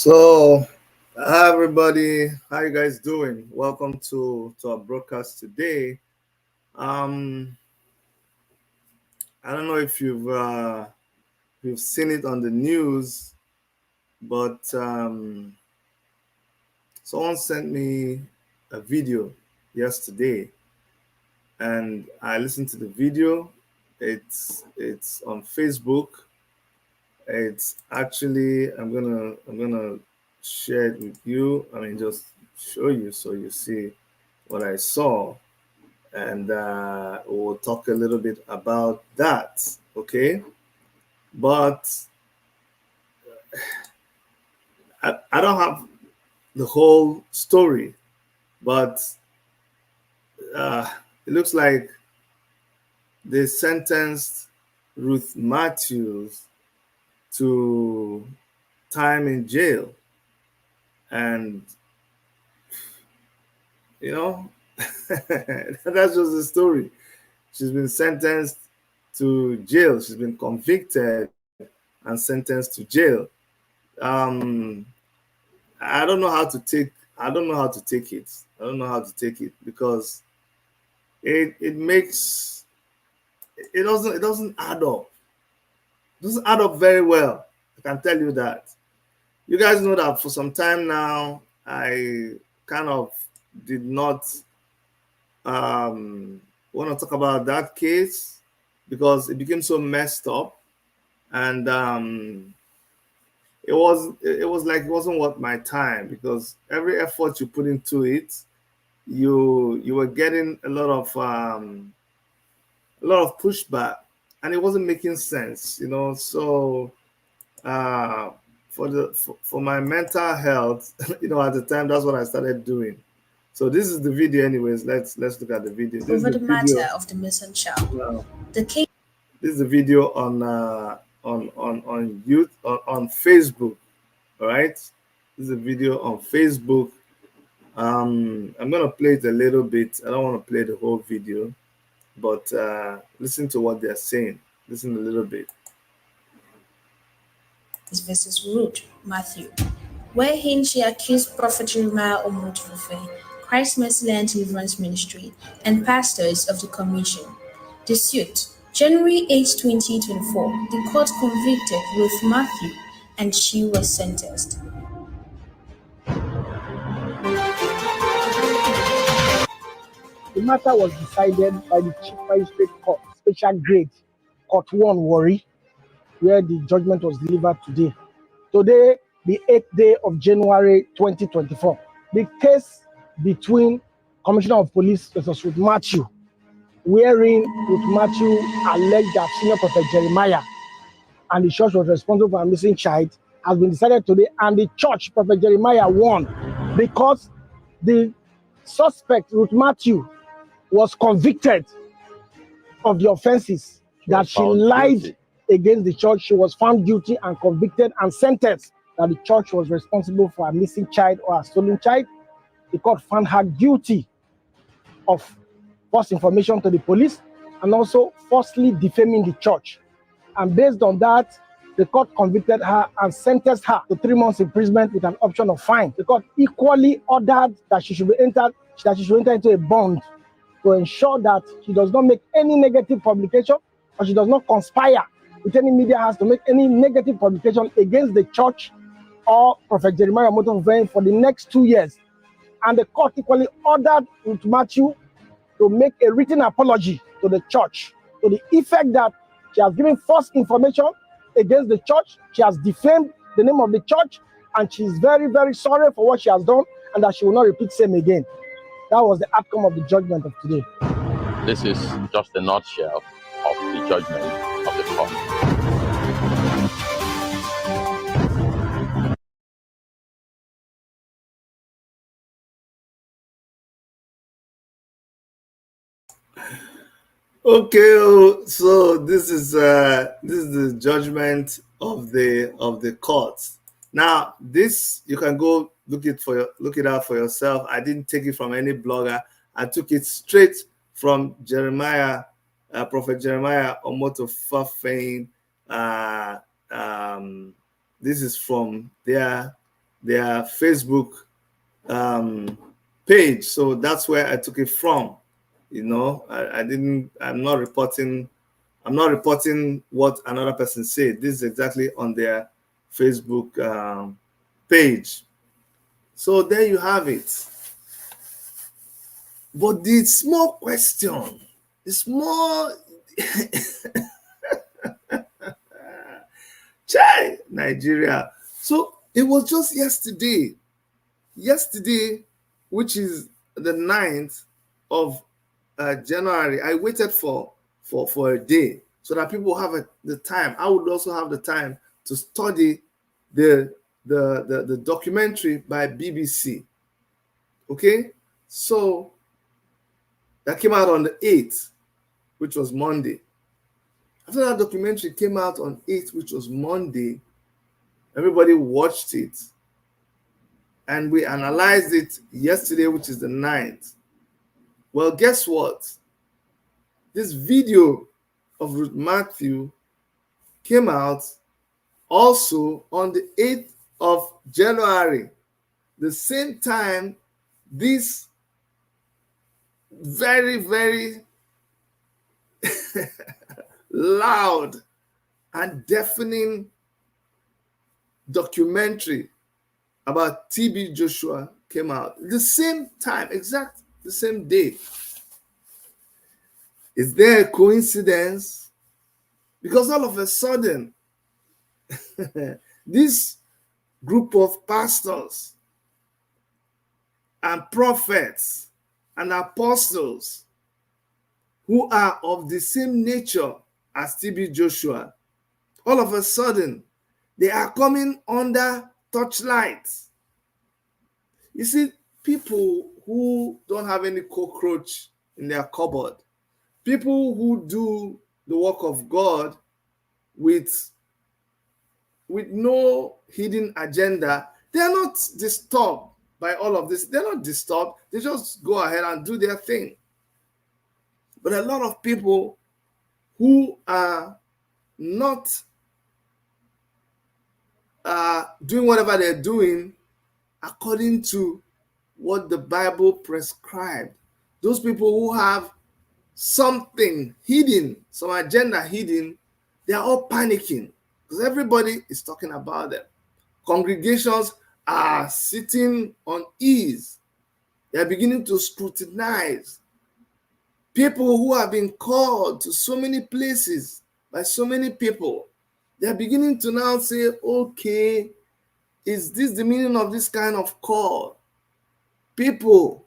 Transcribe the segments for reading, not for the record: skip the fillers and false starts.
So, hi everybody, how you guys doing? Welcome to our broadcast today. Um, I don't know if you've seen it on the news, but someone sent me a video yesterday, and I listened to the video. It's on Facebook. It's actually I'm gonna share it with you. I mean, just show you so you see what I saw, and we'll talk a little bit about that. Okay, but I don't have the whole story, but uh, it looks like they sentenced Ruth Matthews to time in jail, and you know that's just the story. She's been sentenced to jail. She's been convicted and sentenced to jail. Um, I don't know how to take. I don't know how to take it. I don't know how to take it because it makes it doesn't add up. It doesn't add up very well. I can tell you that. You guys know that for some time now, I kind of did not want to talk about that case because it became so messed up, and it was like it wasn't worth my time because every effort you put into it, you were getting a lot of pushback, and it wasn't making sense, So uh, for my mental health, at the time, that's what I started doing. So this is the video, anyways. Let's look at the video. This Over is the the video. matter of the missing child. The case This is the video on youth on Facebook. All right, this is a video on Facebook. I'm gonna play it a little bit. I don't want to play the whole video, but listen to what they're saying. Listen a little bit. versus Ruth Mathew, wherein she accused Prophet Jeremiah Omotufe, Christ Mercy Land Deliverance Ministry, and pastors of the commission. The suit, January 8, 2024, the court convicted Ruth Mathew and she was sentenced. The matter was decided by the Chief Magistrate Court, Special Grade, Court 1 Warri, where the judgment was delivered today. Today, the 8th day of January 2024. The case between Commissioner of Police versus Ruth Mathew, wherein Ruth Mathew alleged that Senior Prophet Jeremiah and the church was responsible for a missing child, has been decided today, and the church, Prophet Jeremiah, won because the suspect, Ruth Mathew, was convicted of the offenses that she lied against the church. She was found guilty and convicted and sentenced that the church was responsible for a missing child or a stolen child. The court found her guilty of false information to the police and also falsely defaming the church. And based on that, the court convicted her and sentenced her to 3 months imprisonment with an option of fine. The court equally ordered that she should enter into a bond to ensure that she does not make any negative publication, or she does not conspire with any media house to make any negative publication against the church or Prophet Jeremiah Omotufe for the next 2 years. And the court equally ordered Ruth Mathew to make a written apology to the church to the effect that she has given false information against the church, she has defamed the name of the church, and she is very, very sorry for what she has done, and that she will not repeat same again. That was the outcome of the judgment of today. This is just a nutshell of the judgment of the court. Okay, so this is the judgment of the court. Now, this you can go look it out for yourself. I didn't take it from any blogger. I took it straight from Jeremiah, Prophet Jeremiah Omotufe. This is from their their Facebook page. So that's where I took it from. I'm not reporting what another person said. This is exactly on their Facebook page. So there you have it. But the small question, the small Chai, Nigeria. So it was just yesterday, which is the 9th of January. I waited for a day so that people have the time. I would also have the time to study the documentary by BBC. Okay, so that came out on the 8th, which was Monday. After that documentary came out on 8th, which was Monday, everybody watched it. And we analyzed it yesterday, which is the 9th. Well, guess what? This video of Ruth Mathew came out also on the 8th of January, the same time this very, very loud and deafening documentary about TB Joshua came out. The same time, exact the same day. Is there a coincidence? Because all of a sudden, this group of pastors and prophets and apostles who are of the same nature as TB Joshua, all of a sudden, they are coming under torchlight. You see, people who don't have any cockroach in their cupboard, people who do the work of God with no hidden agenda, they are not disturbed by all of this. They're not disturbed. They just go ahead and do their thing. But a lot of people who are not doing whatever they're doing according to what the Bible prescribed, those people who have something hidden, some agenda hidden, they are all panicking because everybody is talking about them. Congregations are sitting on ease. They are beginning to scrutinize. People who have been called to so many places by so many people, they are beginning to now say, okay, is this the meaning of this kind of call? People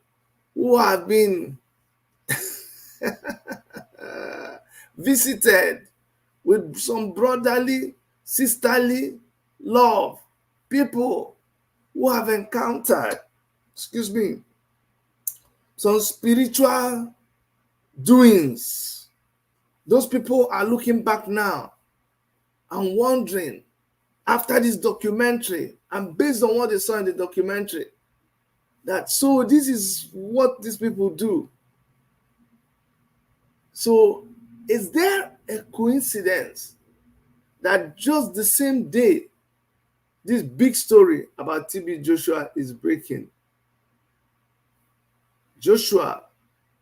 who have been visited with some brotherly, sisterly love, people who have encountered, some spiritual doings. Those people are looking back now and wondering, after this documentary, and based on what they saw in the documentary, that so this is what these people do. So is there a coincidence that just the same day this big story about TB Joshua is breaking? Joshua,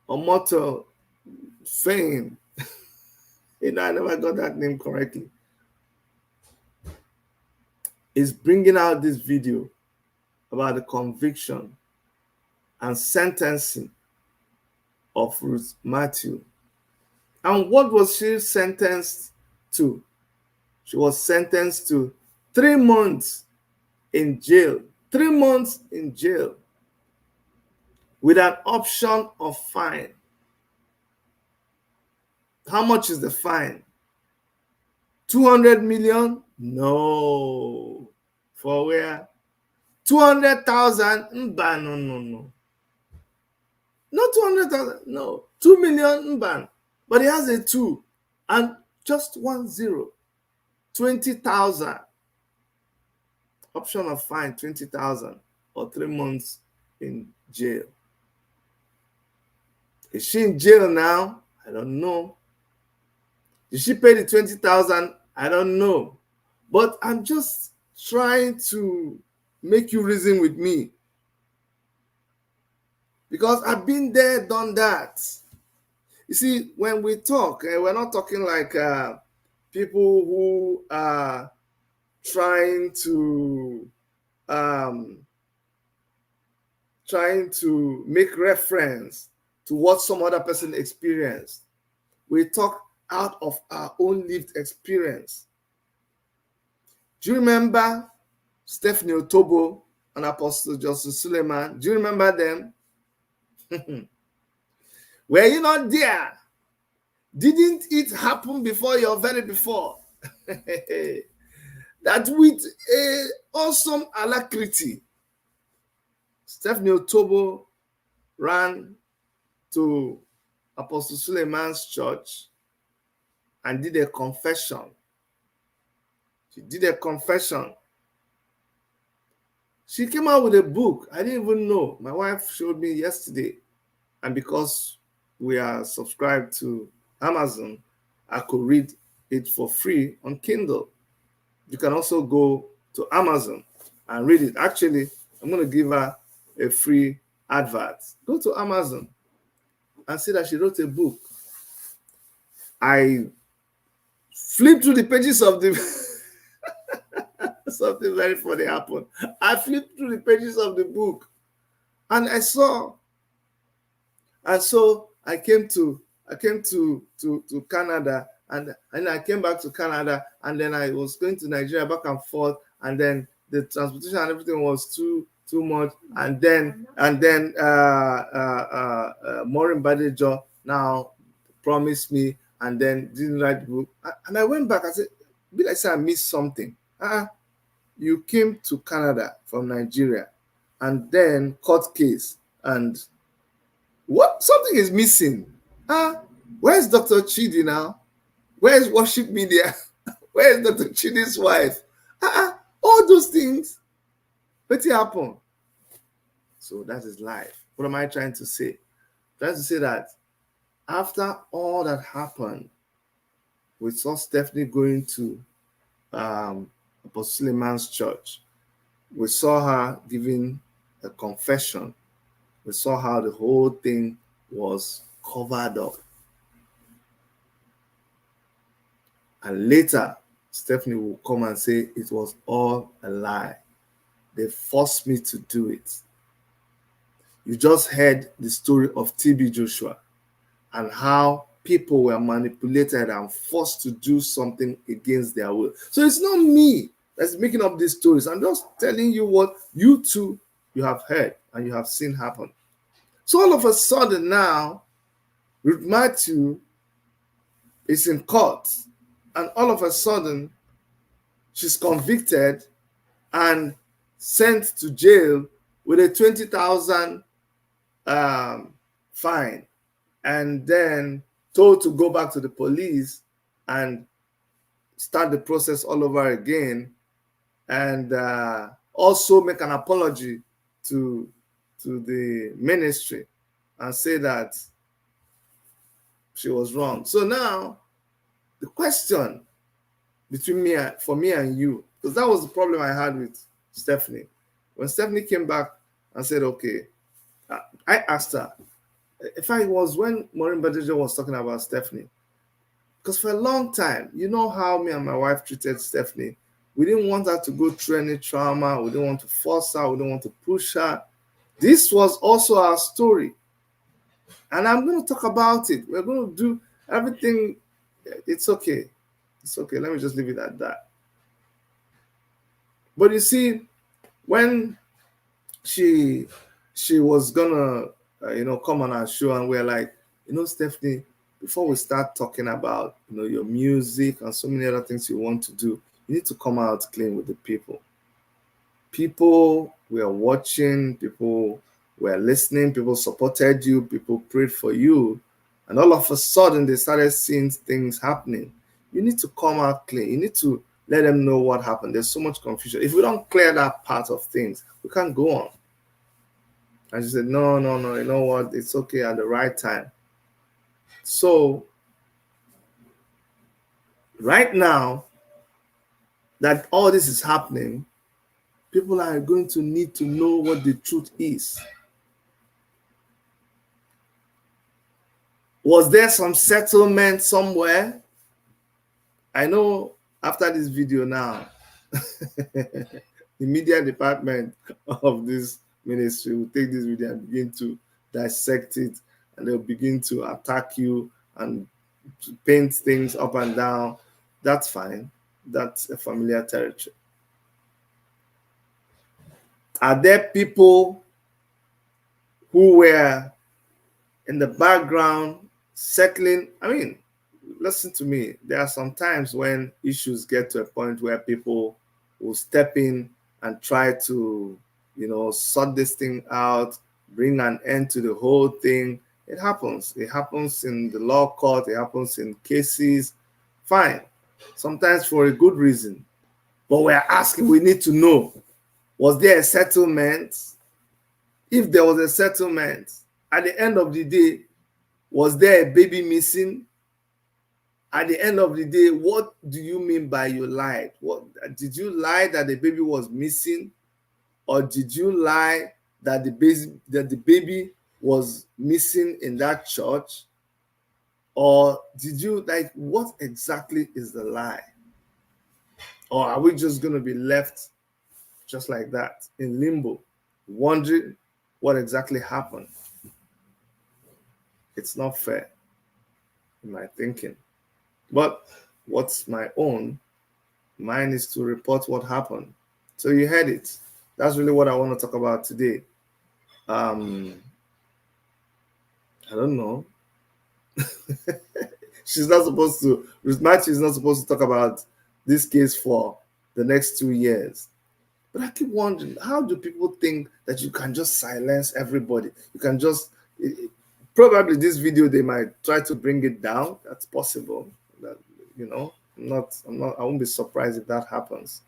Omoto, Fame, I never got that name correctly, is bringing out this video about the conviction and sentencing of Ruth Mathew. And what was she sentenced to? She was sentenced to 3 months in jail. 3 months in jail with an option of fine. How much is the fine? 200 million? No. For where? 200,000? No. Not 200,000. No. 2 million? But he has a 2 and just 1 0. 20,000. Option of fine, 20,000 or 3 months in jail. Is she in jail now? I don't know. Did she pay the 20,000? I don't know. But I'm just trying to make you reason with me. Because I've been there, done that. You see, when we talk, we're not talking like people who are trying to make reference to what some other person experienced. We talk out of our own lived experience. Do you remember Stephanie Otobo and Apostle Joseph Suleiman? Do you remember them? Were you not there? Didn't it happen before your very before? That with a awesome alacrity, Stephanie Otobo ran to Apostle Suleiman's church and did a confession. She did a confession. She came out with a book. I didn't even know. My wife showed me yesterday. And because we are subscribed to Amazon, I could read it for free on Kindle. You can also go to Amazon and read it. Actually, I'm going to give her a free advert. Go to Amazon and see that she wrote a book. I flipped through the pages of the something very funny happened. I flipped through the pages of the book and I saw, and so I came to Canada, and I came back to Canada, and then I was going to Nigeria back and forth, and then the transportation and everything was too much, and then Maureen Badejo now promised me, and then didn't write the book, and I went back. I said, I said I missed something. You came to Canada from Nigeria, and then court case, and what? Something is missing. Where's Dr. Chidi now? Where's Worship Media? Where's Dr. Chidi's wife? All those things. What happened? So that is life. What am I trying to say? I'm trying to say that after all that happened, we saw Stephanie going to Apostle Suleiman's church. We saw her giving a confession. We saw how the whole thing was covered up. And later, Stephanie will come and say it was all a lie. They forced me to do it. You just heard the story of TB Joshua and how people were manipulated and forced to do something against their will. So it's not me that's making up these stories. I'm just telling you what you too, you have heard and you have seen happen. So all of a sudden now, Ruth Mathew is in court, and all of a sudden, she's convicted and sent to jail with a 20,000 fine, and then told to go back to the police and start the process all over again, and also make an apology to the ministry and say that she was wrong. So now the question for me and you, because that was the problem I had with Stephanie. When Stephanie came back and said, okay, I asked her, in fact, it was when Maureen Badejo was talking about Stephanie, because for a long time, you know how me and my wife treated Stephanie. We didn't want her to go through any trauma. We didn't want to force her. We didn't want to push her. This was also our story. And I'm going to talk about it. We're going to do everything. It's okay. It's okay. Let me just leave it at that. But you see, when she was going to, come on our show, and we're like, Stephanie, before we start talking about, your music and so many other things you want to do, you need to come out clean with the people. People were watching, people were listening, people supported you, people prayed for you, and all of a sudden they started seeing things happening. You need to come out clean. You need to let them know what happened. There's so much confusion. If we don't clear that part of things, we can't go on. And she said, no, you know what? It's okay at the right time. So right now that all this is happening, People are going to need to know what the truth is. Was there some settlement somewhere? I know after this video now, the media department of this ministry will take this video and begin to dissect it, and they'll begin to attack you and paint things up and down. That's fine. That's a familiar territory. Are there people who were in the background settling? I mean, listen to me. There are some times when issues get to a point where people will step in and try to, sort this thing out, bring an end to the whole thing. It happens. It happens in the law court. It happens in cases. Fine. Sometimes for a good reason. But we're asking, we need to know, was there a settlement? If there was a settlement, at the end of the day, was there a baby missing? At the end of the day, what do you mean by you lied? What did you lie that the baby was missing? Or did you lie that the baby was missing in that church? Or did you, what exactly is the lie? Or are we just going to be left just like that in limbo, wondering what exactly happened? It's not fair in my thinking. But what's my own? Mine is to report what happened. So you heard it. That's really what I want to talk about today. I don't know. She's not supposed to, Ruth Mathew is not supposed to talk about this case for the next 2 years. But I keep wondering, how do people think that you can just silence everybody? You can just, probably this video, they might try to bring it down. That's possible. That, I won't be surprised if that happens.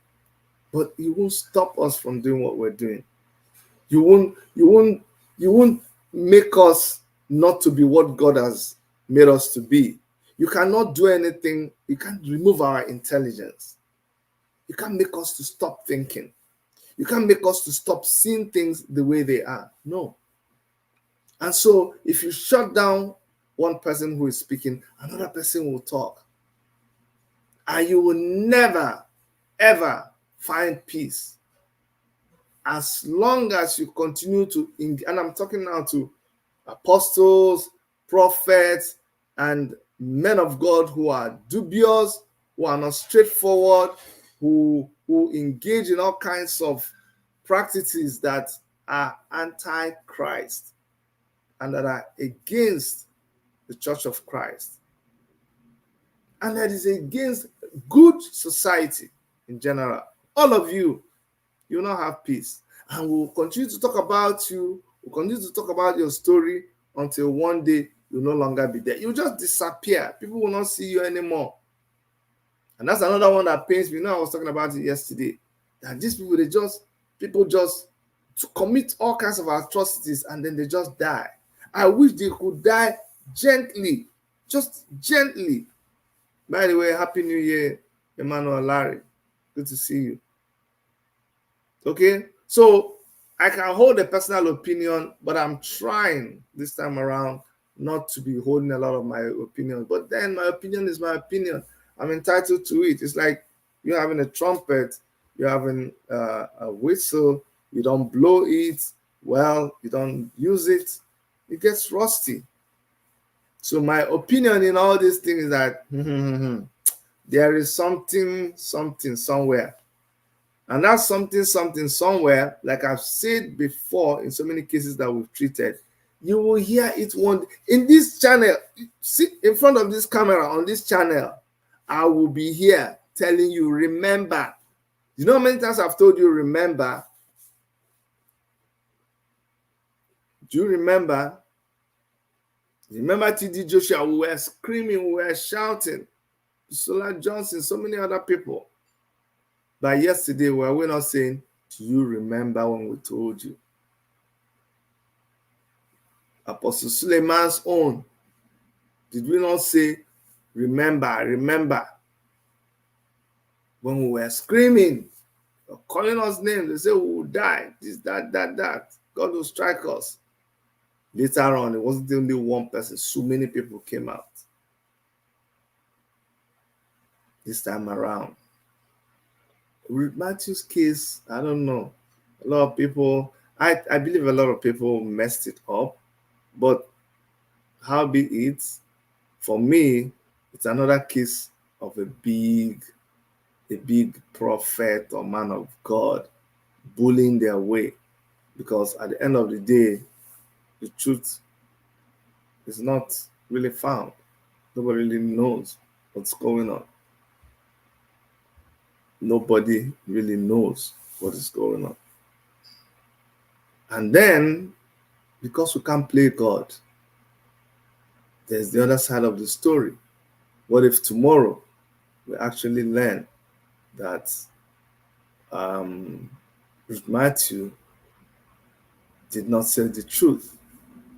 But it won't stop us from doing what we're doing. You won't make us not to be what God has made us to be. You cannot do anything. You can't remove our intelligence. You can't make us to stop thinking. You can't make us to stop seeing things the way they are. No. And so if you shut down one person who is speaking, another person will talk. And you will never, ever find peace as long as you continue to, and I'm talking now to apostles, prophets, and men of God who are dubious, who are not straightforward, who engage in all kinds of practices that are anti-Christ and that are against the Church of Christ. And that is against good society in general. All of you, you will not have peace. And we'll continue to talk about you. We'll continue to talk about your story until one day you'll no longer be there. You'll just disappear. People will not see you anymore. And that's another one that pains me. I was talking about it yesterday. That these people just to commit all kinds of atrocities and then they just die. I wish they could die gently. Just gently. By the way, Happy New Year, Emmanuel Larry. Good to see you. Okay, so I can hold a personal opinion, but I'm trying this time around not to be holding a lot of my opinions. But then my opinion is my opinion. I'm entitled to it. It's like you having a trumpet, you're having a whistle, you don't blow it, well, you don't use it, it gets rusty. So my opinion in all these things is that there is something somewhere. And that something somewhere, like I've said before in so many cases that we've treated, you will hear it one in this channel. See, in front of this camera on this channel, I will be here telling you, remember. You know how many times I've told you, remember? Do you remember? Remember TD Joshua? We were screaming, we were shouting. Solar Johnson, so many other people. But yesterday, were we not saying, do you remember when we told you? Apostle Suleiman's own. Did we not say, remember, when we were screaming They're calling us names. They say we will die. This, that. God will strike us. Later on, it wasn't only one person. So many people came out. This time around. Ruth Mathew's case, I don't know. A lot of people, I believe a lot of people messed it up. But how be it, for me, it's another case of a big prophet or man of God bullying their way. Because at the end of the day, the truth is not really found. Nobody really knows what's going on. Nobody really knows what is going on. And then, because we can't play God, there's the other side of the story. What if tomorrow we actually learn that Ruth Mathew did not say the truth?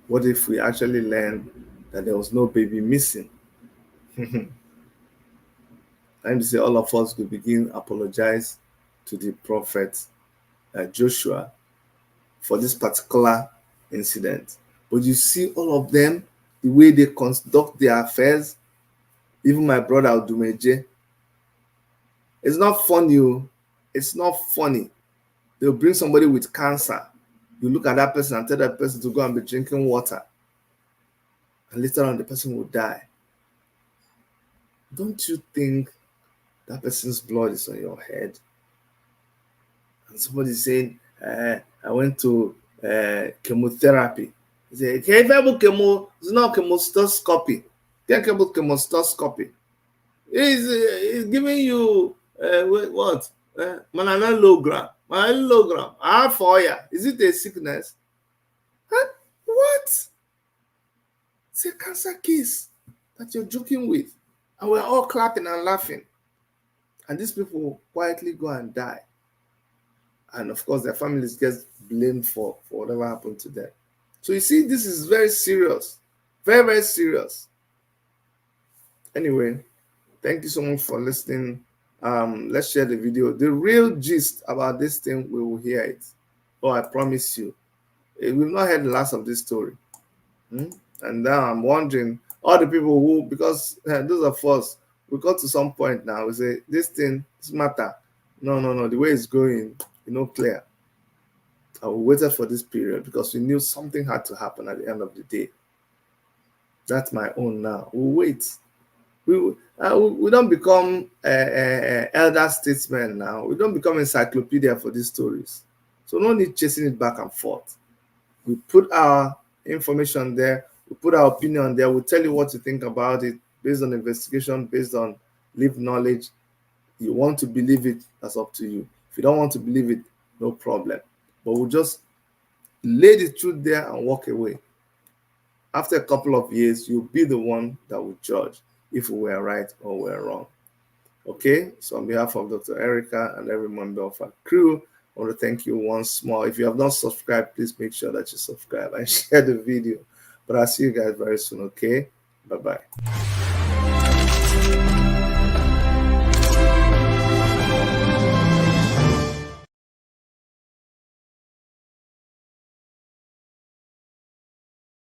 What if we actually learn that there was no baby missing? And to say all of us will begin apologize to the prophet Joshua for this particular incident. But you see all of them, the way they conduct their affairs, even my brother Odumeje, it's not funny. It's not funny. They'll bring somebody with cancer. You look at that person and tell that person to go and be drinking water. And later on, the person will die. Don't you think that person's blood is on your head? And somebody's saying, I went to chemotherapy. He said, hey, chemo, it's not chemostoscopy. Think about chemostoscopy. He's giving you what? Mananalogram. Mananalogram. Foya. Is it a sickness? Huh? What? It's a cancer case that you're joking with. And we're all clapping and laughing. And these people quietly go and die. And of course, their families get blamed for whatever happened to them. So you see, this is very serious. Very, very serious. Anyway, thank you so much for listening. Let's share the video. The real gist about this thing, we will hear it. Oh, I promise you. We've not heard the last of this story. And now I'm wondering, all the people who, because those of us, we got to some point now, we say, this matter. No, the way it's going, clear. And we waited for this period because we knew something had to happen at the end of the day. That's my own now. We'll wait. We don't become elder statesmen now. We don't become encyclopedia for these stories. So no need chasing it back and forth. We put our information there. We put our opinion there. We'll tell you what to think about it based on investigation, based on lived knowledge. You want to believe it, that's up to you. If you don't want to believe it, no problem. But we'll just lay the truth there and walk away. After a couple of years, you'll be the one that will judge if we were right or we were wrong. Okay, so on behalf of Dr. Erica and every member of our crew, I want to thank you once more. If you have not subscribed, please make sure that you subscribe and share the video. But I'll see you guys very soon, okay? Bye-bye.